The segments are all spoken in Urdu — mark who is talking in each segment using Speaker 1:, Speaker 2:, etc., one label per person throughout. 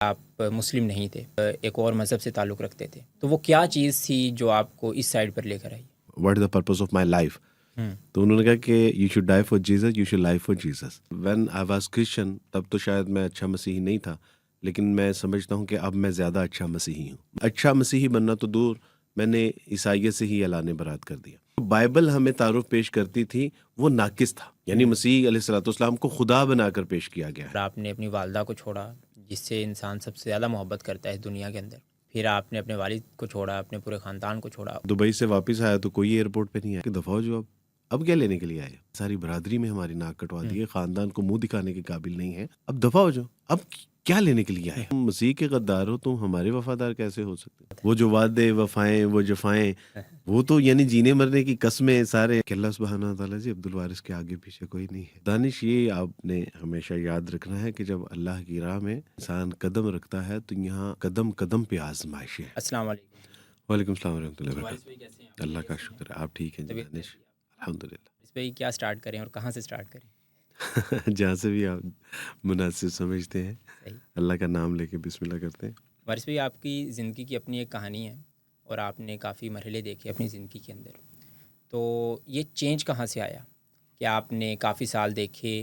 Speaker 1: آپ مسلم نہیں تھے، ایک اور مذہب سے تعلق رکھتے تھے، تو وہ کیا چیز تھی جو آپ کو اس سائڈ پر لے کر آئی؟
Speaker 2: What is the purpose of my life? تو انہوں نے کہا کہ you should die for Jesus, you should life for Jesus. When I was Christian تب تو شاید میں اچھا مسیحی نہیں تھا، لیکن میں سمجھتا ہوں کہ اب میں زیادہ اچھا مسیحی ہوں. اچھا مسیحی بننا تو دور، میں نے عیسائیت سے ہی اعلان برات کر دیا. بائبل ہمیں تعارف پیش کرتی تھی وہ ناقص تھا، یعنی مسیح علیہ الصلوۃ والسلام کو خدا بنا کر پیش کیا گیا ہے.
Speaker 1: اور آپ نے اپنی والدہ کو چھوڑا جس سے انسان سب سے زیادہ محبت کرتا ہے اس دنیا کے اندر، پھر آپ نے اپنے والد کو چھوڑا، اپنے پورے خاندان کو چھوڑا.
Speaker 2: دبئی سے واپس آیا تو کوئی ایئرپورٹ پہ نہیں آیا کہ دفعہ ہو جو اب کیا لینے کے لیے آئے؟ ساری برادری میں ہماری ناک کٹوا دی ہے، خاندان کو منہ دکھانے کے قابل نہیں ہے، اب دفعہ ہو جاؤ، اب کیا لینے کے لیے آئے؟ مسیح کے غدار ہو تم، ہمارے وفادار کیسے ہو سکتے؟ وہ جو وعدے وفائیں وہ جفائیں، وہ تو یعنی جینے مرنے کی قسمیں سارے کہ اللہ سبحانہ تعالیٰ جی عبد الوارث کے آگے پیچھے کوئی نہیں ہے. دانش، یہ آپ نے ہمیشہ یاد رکھنا ہے کہ جب اللہ کی راہ میں انسان قدم رکھتا ہے تو یہاں قدم قدم پہ آزمائشیں.
Speaker 1: السلام علیکم.
Speaker 2: وعلیکم السلام ورحمۃ اللہ
Speaker 1: وارث
Speaker 2: وبرکاتہ.
Speaker 1: بھائی کیسے ہیں آپ؟
Speaker 2: اللہ کا شکر ہے، آپ ٹھیک ہیں جی
Speaker 1: طبیعت
Speaker 2: دانش؟
Speaker 1: کیسی ہے آپ؟
Speaker 2: الحمد للہ.
Speaker 1: وارث بھائی کیا سٹارٹ کریں اور کہاں سے سٹارٹ کریں؟
Speaker 2: جہاں سے بھی آپ مناسب سمجھتے ہیں،
Speaker 1: صحیح.
Speaker 2: اللہ کا نام لے کے بسم اللہ کرتے ہیں.
Speaker 1: وارث بھائی، آپ کی زندگی کی اپنی ایک کہانی ہے اور آپ نے کافی مرحلے دیکھے اپنی زندگی کے اندر، تو یہ چینج کہاں سے آیا کہ آپ نے کافی سال دیکھے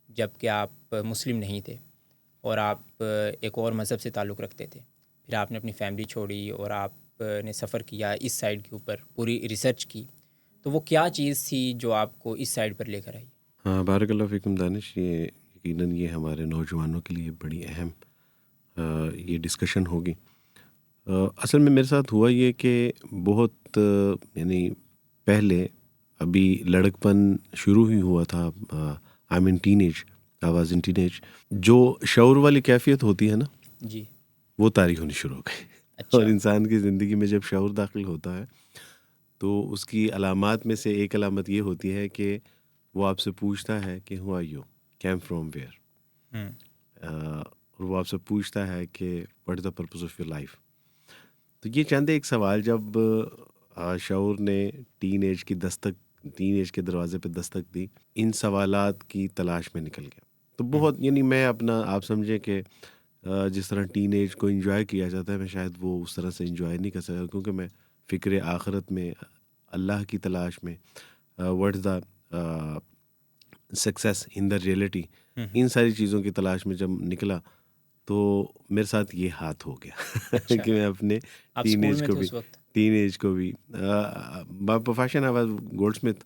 Speaker 1: جب کہ آپ مسلم نہیں تھے اور آپ ایک اور مذہب سے تعلق رکھتے تھے، پھر آپ نے اپنی فیملی چھوڑی اور آپ نے سفر کیا اس سائڈ کے اوپر، پوری ریسرچ کی، تو وہ کیا چیز تھی جو آپ کو اس سائڈ پر لے کر آئی؟
Speaker 2: ہاں، بارک اللہ فیکم دانش. یہ یقیناً یہ ہمارے نوجوانوں کے لیے بڑی اہم یہ ڈسکشن ہوگی. اصل میں میرے ساتھ ہوا یہ کہ بہت یعنی پہلے ابھی لڑکپن شروع ہی ہوا تھا. I mean teenage, I was in teenage. جو شعور والی کیفیت ہوتی ہے نا،
Speaker 1: جی.
Speaker 2: وہ طاری ہونی شروع ہو گئی.
Speaker 1: اچھا.
Speaker 2: اور انسان کی زندگی میں جب شعور داخل ہوتا ہے تو اس کی علامات میں سے ایک علامت یہ ہوتی ہے کہ وہ آپ سے پوچھتا ہے کہ who are you, came from where. اور وہ آپ سے پوچھتا ہے کہ what is the purpose of your life. تو یہ چند ایک سوال جب شعور نے ٹین ایج کے دروازے پہ دستک دی، ان سوالات کی تلاش میں نکل گیا. تو بہت یعنی میں اپنا آپ سمجھے کہ جس طرح ٹین ایج کو انجوائے کیا جاتا ہے، میں شاید وہ اس طرح سے انجوائے نہیں کر سکتا، کیونکہ میں فکر آخرت میں، اللہ کی تلاش میں، what is the success in the reality, ان ساری چیزوں کی تلاش میں جب نکلا تو میرے ساتھ یہ ہاتھ ہو گیا کہ میں اپنے
Speaker 1: آپ
Speaker 2: ٹین
Speaker 1: اسکول
Speaker 2: ایج
Speaker 1: میں
Speaker 2: کو
Speaker 1: تھے
Speaker 2: بھی
Speaker 1: اس وقت؟
Speaker 2: By profession I was gold Smith.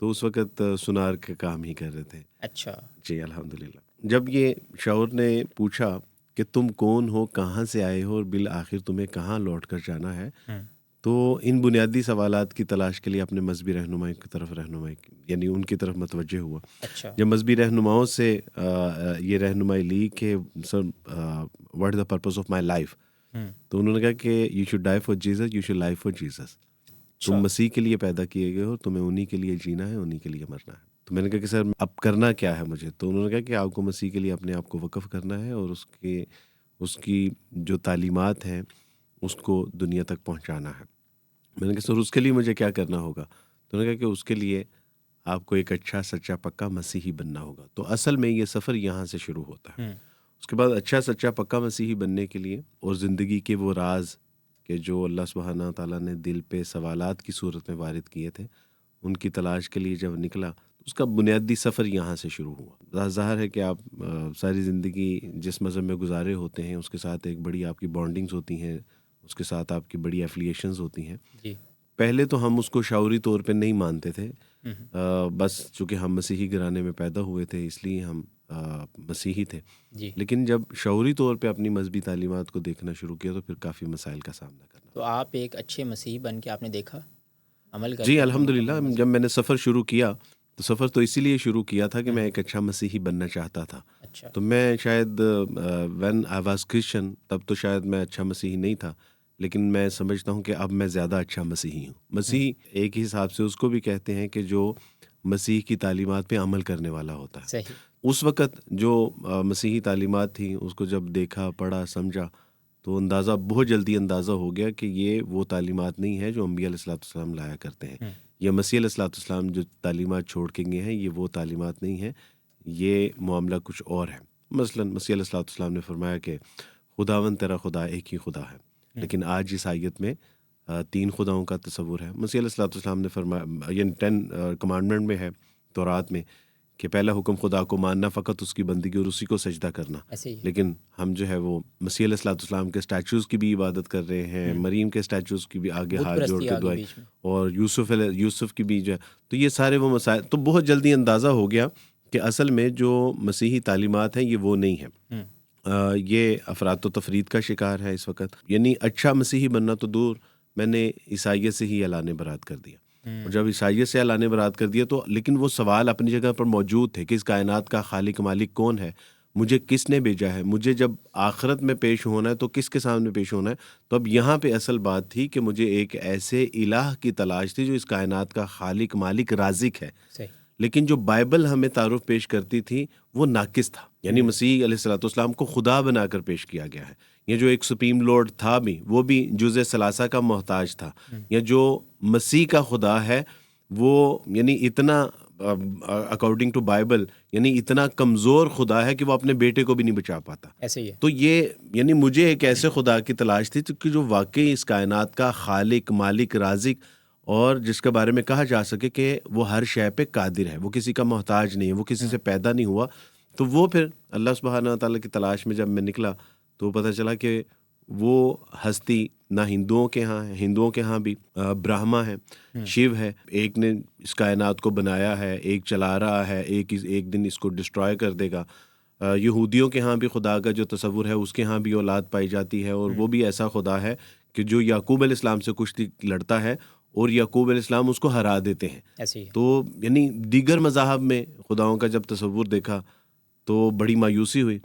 Speaker 2: تو اس وقت سنار کا کام ہی کر رہے تھے.
Speaker 1: اچھا.
Speaker 2: جی الحمدللہ. جب یہ شعور نے پوچھا کہ تم کون ہو، کہاں سے آئے ہو اور بالآخر تمہیں کہاں لوٹ کر جانا ہے، تو ان بنیادی سوالات کی تلاش کے لیے اپنے مذہبی رہنمائی کی طرف یعنی ان کی طرف متوجہ ہوا.
Speaker 1: اچھا.
Speaker 2: جب مذہبی رہنماؤں سے یہ رہنمائی لی کہ sir what is the purpose of my life, تو انہوں نے کہا کہ you should die for Jesus, you should life for Jesus. تم مسیح کے لیے پیدا کیے گئے ہو، تمہیں انہی کے لیے جینا ہے، انہی کے لیے مرنا ہے. تو میں نے کہا کہ سر اب کرنا کیا ہے مجھے؟ تو انہوں نے کہا کہ آپ کو مسیح کے لیے اپنے آپ کو وقف کرنا ہے اور اس کی جو تعلیمات ہیں اس کو دنیا تک پہنچانا ہے. میں نے کہا سر اس کے لیے مجھے کیا کرنا ہوگا؟ تو انہوں نے کہا کہ اس کے لیے آپ کو ایک اچھا سچا پکا مسیحی بننا ہوگا. تو اصل میں یہ سفر یہاں سے شروع ہوتا ہے. اس کے بعد اچھا سچا پکا مسیحی بننے کے لیے اور زندگی کے وہ راز کہ جو اللہ سبحانہ تعالیٰ نے دل پہ سوالات کی صورت میں وارد کیے تھے، ان کی تلاش کے لیے جب نکلا تو اس کا بنیادی سفر یہاں سے شروع ہوا. ظاہر ہے کہ آپ ساری زندگی جس مذہب میں گزارے ہوتے ہیں اس کے ساتھ ایک بڑی آپ کی بانڈنگز ہوتی ہیں، اس کے ساتھ آپ کی بڑی ایفیلیشنز ہوتی ہیں.
Speaker 1: جی.
Speaker 2: پہلے تو ہم اس کو شعوری طور پہ نہیں مانتے تھے، بس چونکہ ہم مسیحی گھرانے میں پیدا ہوئے تھے اس لیے ہم مسیحی تھے.
Speaker 1: جی.
Speaker 2: لیکن جب شعوری طور پہ اپنی مذہبی تعلیمات کو دیکھنا شروع کیا تو پھر کافی مسائل کا سامنا کرنا.
Speaker 1: تو آپ ایک اچھے مسیحی بن کے آپ نے دیکھا عمل کر
Speaker 2: جی
Speaker 1: کے؟
Speaker 2: الحمدللہ. جب میں نے سفر شروع کیا تو سفر تو اسی لیے شروع کیا تھا کہ میں ایک اچھا مسیحی بننا چاہتا تھا.
Speaker 1: اچھا.
Speaker 2: تو میں شاید وین آئی واز کرسچن تب تو شاید میں اچھا مسیحی نہیں تھا، لیکن میں سمجھتا ہوں کہ اب میں زیادہ اچھا مسیحی ہوں. مسیحی ایک ہی حساب سے اس کو بھی کہتے ہیں کہ جو مسیح کی تعلیمات پہ عمل کرنے والا ہوتا ہے.
Speaker 1: صحیح.
Speaker 2: اس وقت جو مسیحی تعلیمات تھیں اس کو جب دیکھا، پڑھا، سمجھا تو بہت جلدی اندازہ ہو گیا کہ یہ وہ تعلیمات نہیں ہے جو انبیاء علیہ الصلوۃ والسلام لایا کرتے ہیں. یا مسیح علیہ الصلوۃ والسلام جو تعلیمات چھوڑ کے گئے ہیں یہ وہ تعلیمات نہیں ہیں، یہ معاملہ کچھ اور ہے. مثلا مسیح علیہ الصلوۃ والسلام نے فرمایا کہ خداوند تیرا خدا ایک ہی خدا ہے. لیکن آج اس آیت میں 3 خداؤں کا تصور ہے. مسیح علیہ السلام نے فرمایا، یعنی 10 کمانڈمنٹ میں ہے تورات میں کہ پہلا حکم خدا کو ماننا، فقط اس کی بندگی اور اسی کو سجدہ کرنا. لیکن ہم جو ہے وہ مسیح علیہ السلام کے اسٹیچوز کی بھی عبادت کر رہے ہیں، مریم کے اسٹیچوز کی بھی آگے ہاتھ جوڑ کے دعائیں، اور یوسف کی بھی جو ہے. تو یہ سارے وہ مسائل، تو بہت جلدی اندازہ ہو گیا کہ اصل میں جو مسیحی تعلیمات ہیں یہ وہ نہیں ہیں. یہ افراد و تفرید کا شکار ہے اس وقت. یعنی اچھا مسیحی بننا تو دور، میں نے عیسائیت سے ہی اعلان برات کر دیا. اور جب عیسائیت سے اعلان برات کر دیا تو لیکن وہ سوال اپنی جگہ پر موجود تھے کہ اس کائنات کا خالق مالک کون ہے، مجھے کس نے بھیجا ہے، مجھے جب آخرت میں پیش ہونا ہے تو کس کے سامنے پیش ہونا ہے. تو اب یہاں پہ اصل بات تھی کہ مجھے ایک ایسے الہ کی تلاش تھی جو اس کائنات کا خالق مالک رازق ہے. لیکن جو بائبل ہمیں تعارف پیش کرتی تھی وہ ناقص تھا. یعنی مسیح علیہ السلام کو خدا بنا کر پیش کیا گیا ہے. یہ جو ایک سپریم لارڈ تھا بھی، وہ بھی جزء ثلاثہ کا محتاج تھا. یا جو مسیح کا خدا ہے وہ یعنی اتنا اکارڈنگ ٹو بائبل یعنی اتنا کمزور خدا ہے کہ وہ اپنے بیٹے کو بھی نہیں بچا پاتا.
Speaker 1: ایسے ہی ہے.
Speaker 2: تو یہ یعنی مجھے ایک ایسے خدا کی تلاش تھی کہ جو واقعی اس کائنات کا خالق مالک رازق، اور جس کے بارے میں کہا جا سکے کہ وہ ہر شے پہ قادر ہے، وہ کسی کا محتاج نہیں ہے، وہ کسی سے پیدا نہیں ہوا. تو وہ پھر اللہ سبحانہ تعالیٰ کی تلاش میں جب میں نکلا تو پتہ چلا کہ وہ ہستی نہ ہندوؤں کے ہاں ہے. ہندوؤں کے ہاں بھی برہما ہے، شیو ہے، ایک نے اس کائنات کو بنایا ہے، ایک چلا رہا ہے، ایک دن اس کو ڈسٹرائے کر دے گا. یہودیوں کے ہاں بھی خدا کا جو تصور ہے اس کے ہاں بھی اولاد پائی جاتی ہے، اور وہ بھی ایسا خدا ہے کہ جو یعقوب علیہ السلام سے کشتی لڑتا ہے اور یعقوب علیہ السلام اس کو ہرا دیتے ہیں. تو یعنی دیگر مذاہب میں خداؤں کا جب تصور دیکھا تو بڑی مایوسی ہوئی.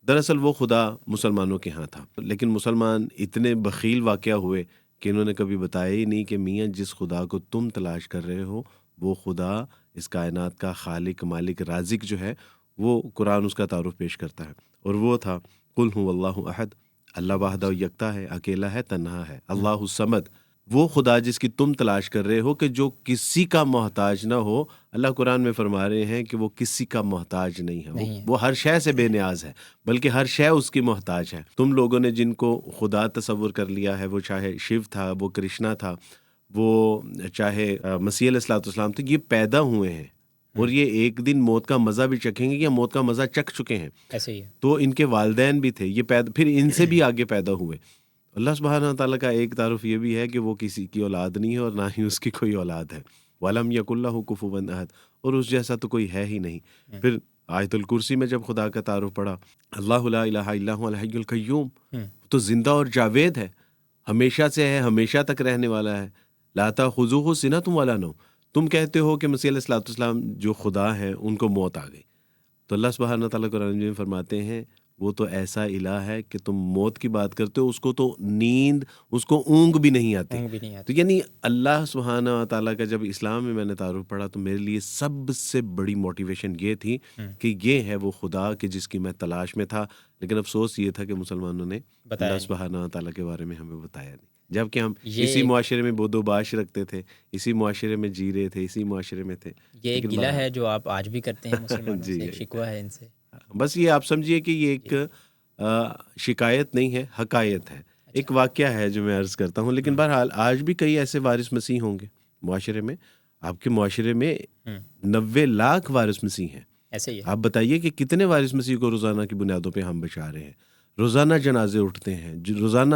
Speaker 2: دراصل وہ خدا مسلمانوں کے ہاں تھا، لیکن مسلمان اتنے بخیل واقعہ ہوئے کہ انہوں نے کبھی بتایا ہی نہیں کہ میاں جس خدا کو تم تلاش کر رہے ہو وہ خدا اس کائنات کا خالق مالک رازق جو ہے، وہ قرآن اس کا تعارف پیش کرتا ہے. اور وہ تھا قل هو اللہ احد، اللہ وحدہ یکتا ہے، اکیلا ہے، تنہا ہے. اللہ الصمد، وہ خدا جس کی تم تلاش کر رہے ہو کہ جو کسی کا محتاج نہ ہو. اللہ قرآن میں فرما رہے ہیں کہ وہ کسی کا محتاج نہیں ہے، وہ ہر شے سے بے نیاز ہے، بلکہ ہر شے اس کی محتاج ہے. تم لوگوں نے جن کو خدا تصور کر لیا ہے، وہ چاہے شیو تھا، وہ کرشنا تھا، وہ چاہے مسیح علیہ السلام تھے، یہ پیدا ہوئے ہیں اور یہ ایک دن موت کا مزہ بھی چکھیں گے یا موت کا مزہ چکھ چکے ہیں.
Speaker 1: ایسے ہی ہے.
Speaker 2: تو ان کے والدین بھی تھے، یہ پھر ان سے بھی آگے پیدا ہوئے. اللہ سبحانہ تعالیٰ کا ایک تعارف یہ بھی ہے کہ وہ کسی کی اولاد نہیں ہے اور نہ ہی اس کی کوئی اولاد ہے. وَلَمْ يَكُنْ لَهُ كُفُوًا أَحَدٌ، اور اس جیسا تو کوئی ہے ہی نہیں. پھر آیت الکرسی میں جب خدا کا تعارف پڑھا، اللہ لا الہ الا هو الحی القیوم، تو زندہ اور جاوید ہے، ہمیشہ سے ہے، ہمیشہ تک رہنے والا ہے. لا تأخذہ سنۃ ولا نوم. تم کہتے ہو کہ مسیح علیہ السلام جو خدا ہیں ان کو موت آ گئی، تو اللہ سبحانہ تعالیٰ قرآن میں فرماتے ہیں وہ تو ایسا الہ ہے کہ تم موت کی بات کرتے ہو، اس کو تو نیند، اس کو اونگ بھی نہیں آتی. تو یعنی اللہ سبحانہ تعالیٰ کا جب اسلام میں نے تعارف پڑھا تو میرے لیے سب سے بڑی موٹیویشن یہ تھی کہ یہ ہے وہ خدا کہ جس کی میں تلاش میں تھا. لیکن افسوس یہ تھا کہ مسلمانوں نے اللہ سبحانہ تعالیٰ کے بارے میں ہمیں بتایا نہیں، جبکہ ہم اسی معاشرے میں بود و باش رکھتے تھے، اسی معاشرے میں جی رہے تھے، اسی معاشرے میں تھے.
Speaker 1: یہ ایک گلہ ہے جو آپ آج بھی کرتے ہیں مسلمانوں سے، شکوہ ہے ان سے.
Speaker 2: بس یہ آپ سمجھیے کہ یہ ایک شکایت نہیں ہے، حقائق ہے. ایک واقعہ ہے جو میں عرض کرتا ہوں. لیکن بہرحال آج بھی کئی ایسے وارث مسیح ہوں گے معاشرے میں. آپ کے معاشرے میں 90 لاکھ وارث مسیح ہیں.
Speaker 1: ایسے ہی ہے.
Speaker 2: آپ بتائیے کہ کتنے وارث مسیح کو روزانہ کی بنیادوں پہ ہم بچا رہے ہیں. روزانہ جنازے اٹھتے ہیں، روزانہ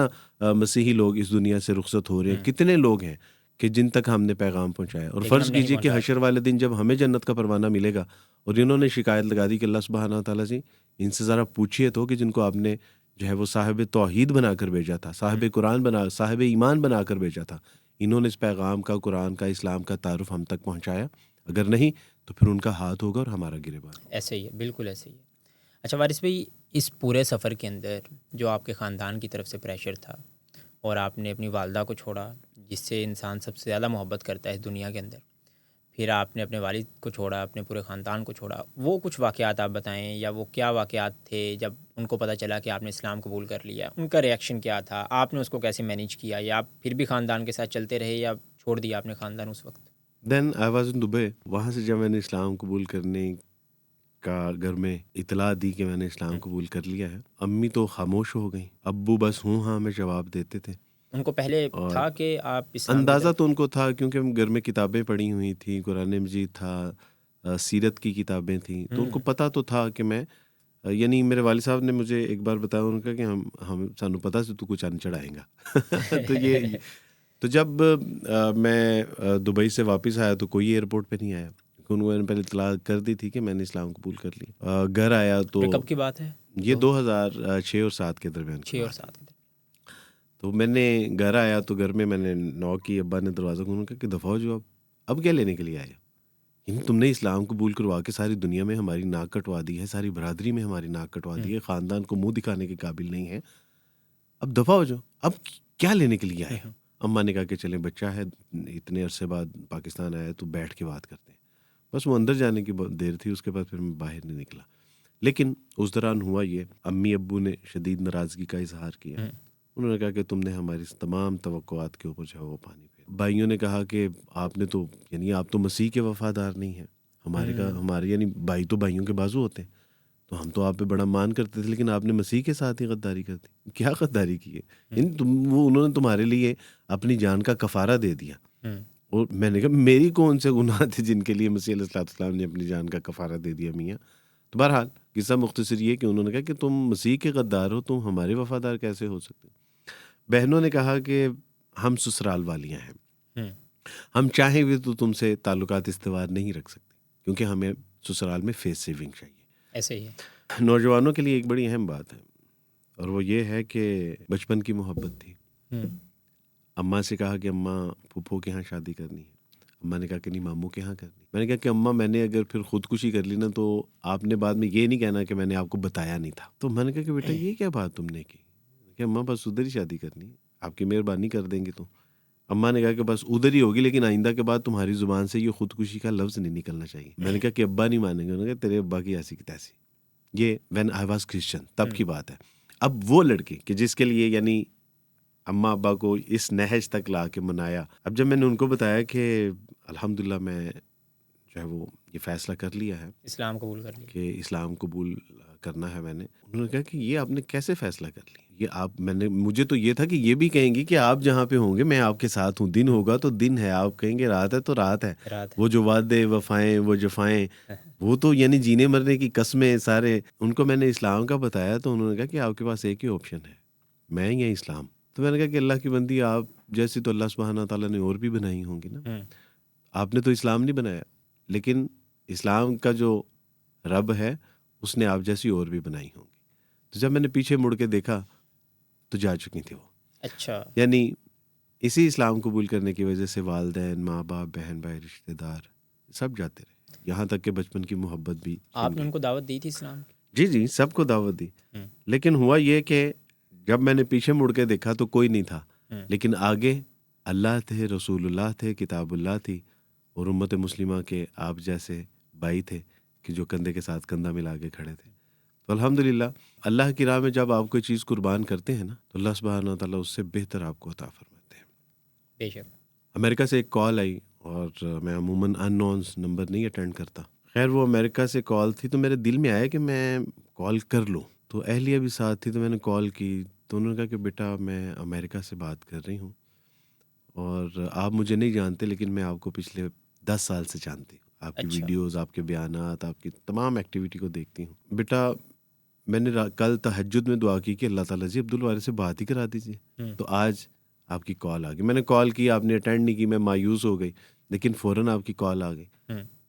Speaker 2: مسیحی لوگ اس دنیا سے رخصت ہو رہے ہیں. کتنے لوگ ہیں کہ جن تک ہم نے پیغام پہنچایا. اور فرض کیجئے کہ حشر والے دن جب ہمیں جنت کا پروانہ ملے گا اور انہوں نے شکایت لگا دی کہ اللہ سبحانہ تعالیٰ جی ان سے ذرا پوچھئے تو کہ جن کو آپ نے جو ہے وہ صاحب توحید بنا کر بھیجا تھا، صاحب قرآن بنا، صاحب ایمان بنا کر بھیجا تھا، انہوں نے اس پیغام کا، قرآن کا، اسلام کا تعارف ہم تک پہنچایا؟ اگر نہیں تو پھر ان کا ہاتھ ہوگا اور ہمارا گریبان.
Speaker 1: ایسے ہی ہے، بالکل ایسے ہی ہے. اچھا وارث بھائی، اس پورے سفر کے اندر جو آپ کے خاندان کی طرف سے پریشر تھا اور آپ نے اپنی والدہ کو چھوڑا جس سے انسان سب سے زیادہ محبت کرتا ہے اس دنیا کے اندر، پھر آپ نے اپنے والد کو چھوڑا، اپنے پورے خاندان کو چھوڑا، وہ کچھ واقعات آپ بتائیں، یا وہ کیا واقعات تھے جب ان کو پتہ چلا کہ آپ نے اسلام قبول کر لیا؟ ان کا ریئیکشن کیا تھا؟ آپ نے اس کو کیسے مینیج کیا، یا آپ پھر بھی خاندان کے ساتھ چلتے رہے یا چھوڑ دیا آپ نے خاندان اس وقت؟
Speaker 2: دین آئی واز ان دبئی. وہاں سے جب میں نے اسلام قبول کرنے کا گھر میں اطلاع دی کہ میں نے اسلام قبول کر لیا ہے، امی تو خاموش ہو گئیں، ابو بس ہوں ہاں میں جواب دیتے تھے.
Speaker 1: ان کو پہلے
Speaker 2: اور
Speaker 1: تھا کہ آپ اسلام کی
Speaker 2: اندازہ
Speaker 1: طرف؟
Speaker 2: تو ان کو تھا کیونکہ ہم گھر میں کتابیں پڑھی ہوئی تھیں، قرآن مجید تھا، سیرت کی کتابیں تھیں، تو ان کو پتہ تو تھا کہ میں، یعنی میرے والد صاحب نے مجھے ایک بار بتایا ان کا کہ ہم سانو پتہ سے تو کچھ ان چڑھائیں گا. تو جب میں دبئی سے واپس آیا تو کوئی ایئرپورٹ پہ نہیں آیا، انہوں نے پہلے اطلاع کر دی تھی کہ میں نے اسلام قبول کر لی. گھر آیا تو
Speaker 1: یہ کب کی بات ہے؟
Speaker 2: یہ 2006 اور 7 کے درمیان کی
Speaker 1: 6 اور
Speaker 2: بات ہے.
Speaker 1: 7 کی.
Speaker 2: تو میں نے گھر آیا تو گھر میں نے نوک کی، ابا نے دروازہ کھولا کہ دفعہ ہو جو اب کیا لینے کے لیے آئے؟ یعنی تم نے اسلام قبول کروا کے ساری دنیا میں ہماری ناک کٹوا دی ہے، ساری برادری میں ہماری ناک کٹوا دی ہے، خاندان کو منہ دکھانے کے قابل نہیں ہے، اب دفعہ ہو جاؤ، اب کیا لینے کے لیے آئے ہو؟ اماں نے کہا کہ چلیں بچہ ہے اتنے عرصے بعد پاکستان آیا تو بیٹھ کے بات کرتے ہیں. بس وہ اندر جانے کی دیر تھی، اس کے بعد پھر میں باہر نہیں نکلا. لیکن اس دوران ہوا یہ، امی ابو نے شدید ناراضگی کا اظہار کیا. انہوں نے کہا کہ تم نے ہماری تمام توقعات کے اوپر جو ہے وہ پانی پھیر. بھائیوں نے کہا کہ آپ نے تو، یعنی آپ تو مسیح کے وفادار نہیں ہیں، ہمارے یعنی بھائی تو بھائیوں کے بازو ہوتے ہیں، تو ہم تو آپ پہ بڑا مان کرتے تھے، لیکن آپ نے مسیح کے ساتھ ہی غداری کر دی. کیا غداری کی ہے؟ یعنی انہوں نے تمہارے لیے اپنی جان کا کفارہ دے دیا. اور میں نے کہا میری کون سے گناہ تھے جن کے لیے مسیح علیہ السلام نے اپنی جان کا کفارہ دے دیا میاں. تو بہرحال قصہ مختصر یہ کہ انہوں نے کہا کہ تم مسیح کے غدار ہو، تم ہمارے وفادار کیسے ہو سکتے؟ بہنوں نے کہا کہ ہم سسرال والیاں ہیں، ہم چاہیں بھی تو تم سے تعلقات استوار نہیں رکھ سکتے، کیونکہ ہمیں سسرال میں فیس سیونگ چاہیے.
Speaker 1: ایسے ہی ہے.
Speaker 2: نوجوانوں کے لیے ایک بڑی اہم بات ہے، اور وہ یہ ہے کہ بچپن کی محبت تھی. اماں سے کہا کہ اماں پھوپھو کے ہاں شادی کرنی ہے، اماں نے کہا کہ نہیں ماموں کے ہاں کرنی. میں نے کہا کہ اماں میں نے اگر پھر خودکشی کر لی نا تو آپ نے بعد میں یہ نہیں کہنا کہ میں نے آپ کو بتایا نہیں تھا. تو میں نے کہا کہ بیٹا یہ کیا بات تم نے کی کہ اماں بس ادھر ہی شادی کرنی ہے، آپ کی مہربانی کر دیں گے. تو اماں نے کہا کہ بس ادھر ہی ہوگی، لیکن آئندہ کے بعد تمہاری زبان سے یہ خودکشی کا لفظ نہیں نکلنا چاہیے. میں نے کہا کہ ابا نہیں مانیں گے. انہوں نے کہا تیرے ابا کی ایسی کی تیسی. یہ وین آئی واز کرسچن تب کی بات ہے. اب وہ لڑکے کہ جس کے لیے یعنی اماں ابا کو اس نہج تک لا کے منایا، اب جب میں نے ان کو بتایا کہ الحمدللہ میں جو ہے وہ یہ فیصلہ کر لیا ہے،
Speaker 1: اسلام قبول کر لیا
Speaker 2: کہ اسلام قبول کرنا ہے، میں نے، انہوں نے کہا کہ یہ آپ نے کیسے فیصلہ کر لیا؟ یہ آپ، مجھے تو یہ تھا کہ یہ بھی کہیں گی کہ آپ جہاں پہ ہوں گے میں آپ کے ساتھ ہوں، دن ہوگا تو دن ہے، آپ کہیں گے رات ہے تو رات ہے. وہ جو وعدے وفائیں وہ جفائیں وہ تو یعنی جینے مرنے کی قسمیں سارے. ان کو میں نے اسلام کا بتایا تو انہوں نے کہا کہ آپ کے پاس ایک ہی آپشن ہے، میں یا اسلام. تو میں نے کہا کہ اللہ کی بندی، آپ جیسی تو اللہ سبحانہ تعالیٰ نے اور بھی بنائی ہوں گی نا، آپ نے تو اسلام نہیں بنایا، لیکن اسلام کا جو رب ہے اس نے آپ جیسی اور بھی بنائی ہوں گی. تو جب میں نے پیچھے مڑ کے دیکھا تو جا چکی تھی وہ.
Speaker 1: اچھا.
Speaker 2: یعنی اسی اسلام قبول کرنے کی وجہ سے والدین، ماں باپ، بہن بھائی، رشتہ دار سب جاتے رہے، یہاں تک کہ بچپن کی محبت بھی.
Speaker 1: آپ نے ان کو دعوت دی تھی اسلام کی؟
Speaker 2: جی جی، سب کو دعوت دی. لیکن ہوا یہ کہ جب میں نے پیچھے مڑ کے دیکھا تو کوئی نہیں تھا، لیکن آگے اللہ تھے، رسول اللہ تھے، کتاب اللہ تھی، اور امت مسلمہ کے آپ جیسے بھائی تھے کہ جو کندھے کے ساتھ کندھا ملا کے کھڑے تھے. تو الحمدللہ اللہ کی راہ میں جب آپ کوئی چیز قربان کرتے ہیں نا تو اللہ سبحانہ تعالیٰ اس سے بہتر آپ کو عطا فرماتے ہیں.
Speaker 1: بے شک.
Speaker 2: امریکہ سے ایک کال آئی، اور میں عموماً ان نونس نمبر نہیں اٹینڈ کرتا. خیر وہ امریکہ سے کال تھی تو میرے دل میں آیا کہ میں کال کر لوں. تو اہلیہ بھی ساتھ تھی تو میں نے کال کی. تو انہوں نے کہا کہ بیٹا میں امریکہ سے بات کر رہی ہوں، اور آپ مجھے نہیں جانتے لیکن میں آپ کو پچھلے 10 سال سے جانتی ہوں. آپ کی ویڈیوز، آپ کے بیانات، آپ کی تمام ایکٹیویٹی کو دیکھتی ہوں. بیٹا میں نے کل تہجد میں دعا کی کہ اللہ تعالیٰ جی عبدالوارث سے بات ہی کرا دیجیے، تو آج آپ کی کال آ گئی. میں نے کال کی، آپ نے اٹینڈ نہیں کی، میں مایوس ہو گئی، لیکن فوراً آپ کی کال آ گئی.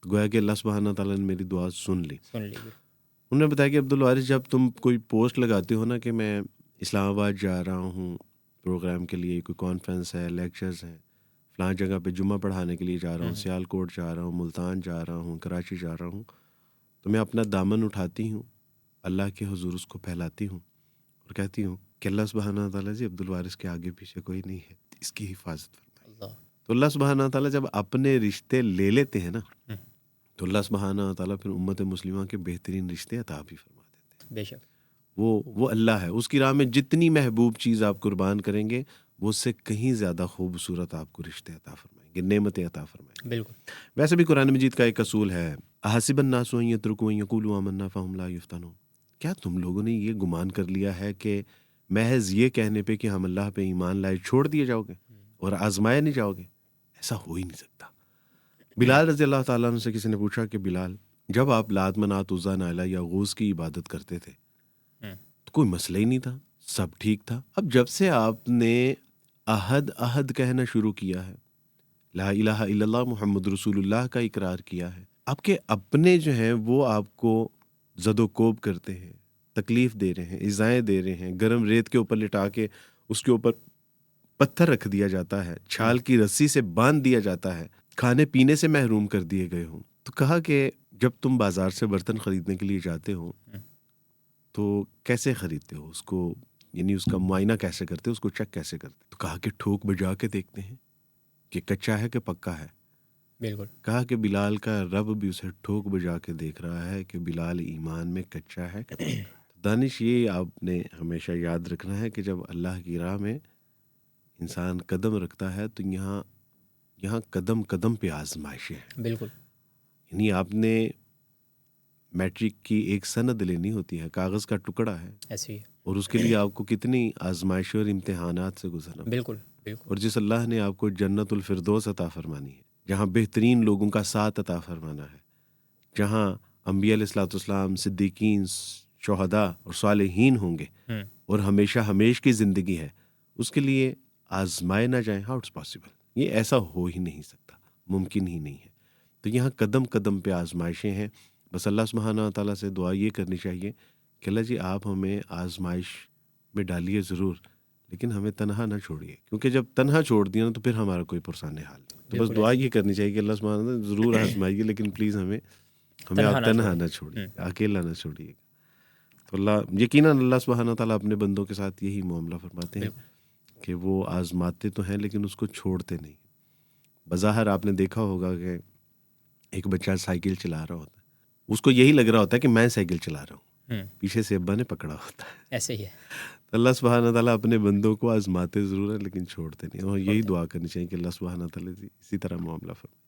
Speaker 2: گویا کہ اللہ سبحانہ تعالیٰ نے میری دعا سن لی. انہوں نے بتایا کہ عبدالوارث جب تم کوئی پوسٹ لگاتے ہو نا کہ میں اسلام آباد جا رہا ہوں پروگرام کے لیے، کوئی کانفرنس ہے، لیکچرز ہیں، فلاں جگہ پہ جمعہ پڑھانے کے لیے جا رہا ہوں، سیال کوٹ جا رہا ہوں، ملتان جا رہا ہوں، کراچی جا رہا ہوں، تو میں اپنا دامن اٹھاتی ہوں، اللہ کے حضور اس کو پھیلاتی ہوں اور کہتی ہوں کہ اللہ سبحانہ تعالیٰ جی عبدالوارث کے آگے پیچھے کوئی نہیں ہے، اس کی حفاظت فرمائے. تو اللہ سبحانہ تعالیٰ جب اپنے رشتے لے لیتے ہیں نا تو اللہ سبحانہ تعالیٰ پھر امت مسلمہ کے بہترین رشتے عطا بھی فرما دیتے ہیں.
Speaker 1: بے شک.
Speaker 2: وہ اللہ ہے، اس کی راہ میں جتنی محبوب چیز آپ قربان کریں گے وہ اس سے کہیں زیادہ خوبصورت آپ کو رشتے عطا فرمائیں گے، نعمتیں عطا فرمائیں گے.
Speaker 1: بالکل.
Speaker 2: ویسے بھی قرآن مجید کا ایک اصول ہے احسب الناس ان یترکوا ان یقولوا آمنا فہم لا یفتنون، کیا تم لوگوں نے یہ گمان کر لیا ہے کہ محض یہ کہنے پہ کہ ہم اللہ پہ ایمان لائے چھوڑ دیے جاؤ گے اور آزمائے نہیں جاؤ گے؟ ایسا ہو ہی نہیں سکتا۔ بلال رضی اللہ تعالیٰ عنہ سے کسی نے پوچھا کہ بلال، جب آپ لات منات عزا نائلہ یا غوث کی عبادت کرتے تھے تو کوئی مسئلہ ہی نہیں تھا، سب ٹھیک تھا، اب جب سے آپ نے احد احد کہنا شروع کیا ہے، لا الہ الا اللہ محمد رسول اللہ کا اقرار کیا ہے، آپ کے اپنے جو ہیں وہ آپ کو زد و کوب کرتے ہیں، تکلیف دے رہے ہیں، ایذائیں دے رہے ہیں، گرم ریت کے اوپر لٹا کے اس کے اوپر پتھر رکھ دیا جاتا ہے، چھال کی رسی سے باندھ دیا جاتا ہے، کھانے پینے سے محروم کر دیے گئے ہوں، تو کہا کہ جب تم بازار سے برتن خریدنے کے لیے جاتے ہو تو کیسے خریدتے ہو اس کو، یعنی اس کا معائنہ کیسے کرتے ہو، اس کو چیک کیسے کرتے؟ تو کہا کہ ٹھوک بجا کے دیکھتے ہیں کہ کچا ہے کہ پکا ہے۔
Speaker 1: بالکل۔
Speaker 2: کہا کہ بلال کا رب بھی اسے ٹھوک بجا کے دیکھ رہا ہے کہ بلال ایمان میں کچا ہے کہ پکا ہے۔ دانش، یہ آپ نے ہمیشہ یاد رکھنا ہے کہ جب اللہ کی راہ میں انسان قدم رکھتا ہے تو یہاں قدم قدم پہ آزمائشیں ہیں۔
Speaker 1: بالکل۔
Speaker 2: یعنی آپ نے میٹرک کی ایک سند لینی ہوتی ہے، کاغذ کا ٹکڑا ہے،
Speaker 1: ایسے ہی ہے۔
Speaker 2: اور اس کے لیے آپ کو کتنی آزمائشوں اور امتحانات سے گزرنا۔
Speaker 1: بالکل بالکل۔
Speaker 2: اور جس اللہ نے آپ کو جنت الفردوس عطا فرمانی ہے، جہاں بہترین لوگوں کا ساتھ عطا فرمانا ہے، جہاں انبیاء علیہ الصلوۃ والسلام، صدیقین، شہداء اور صالحین ہوں گے اور ہمیشہ ہمیش کی زندگی ہے، اس کے لیے آزمائے نہ جائیں، ہاؤ اٹس پاسبل؟ یہ ایسا ہو ہی نہیں سکتا، ممکن ہی نہیں ہے۔ تو یہاں قدم قدم پہ آزمائشیں ہیں، بس اللہ سبحانہ تعالیٰ سے دعا یہ کرنی چاہیے کہ اللہ جی آپ ہمیں آزمائش میں ڈالیے ضرور، لیکن ہمیں تنہا نہ چھوڑیے، کیونکہ جب تنہا چھوڑ دیا نا تو پھر ہمارا کوئی پرسان حال نہیں۔ تو بس دعا یہ کرنی چاہیے کہ اللہ سبحانہ تعالیٰ ضرور آزمائیے، لیکن پلیز ہمیں آپ تنہا نہ چھوڑیے، اکیلا نہ چھوڑیے۔ تو اللہ یقیناً اللہ سبحانہ تعالیٰ اپنے بندوں کے ساتھ یہی معاملہ فرماتے ہیں کہ وہ آزماتے تو ہیں لیکن اس کو چھوڑتے نہیں۔ بظاہر آپ نے دیکھا ہوگا کہ ایک بچہ سائیکل چلا رہا ہوتا ہے، اس کو یہی لگ رہا ہوتا ہے کہ میں سائیکل چلا رہا ہوں، پیچھے سے ابا نے پکڑا ہوتا ہے۔
Speaker 1: ایسے ہی ہے۔
Speaker 2: اللہ سبحانہ تعالیٰ اپنے بندوں کو آزماتے ضرور ہیں لیکن چھوڑتے نہیں، اور یہی دعا کرنی چاہیے کہ اللہ سبحانہ تعالیٰ اسی طرح معاملہ فرمائے۔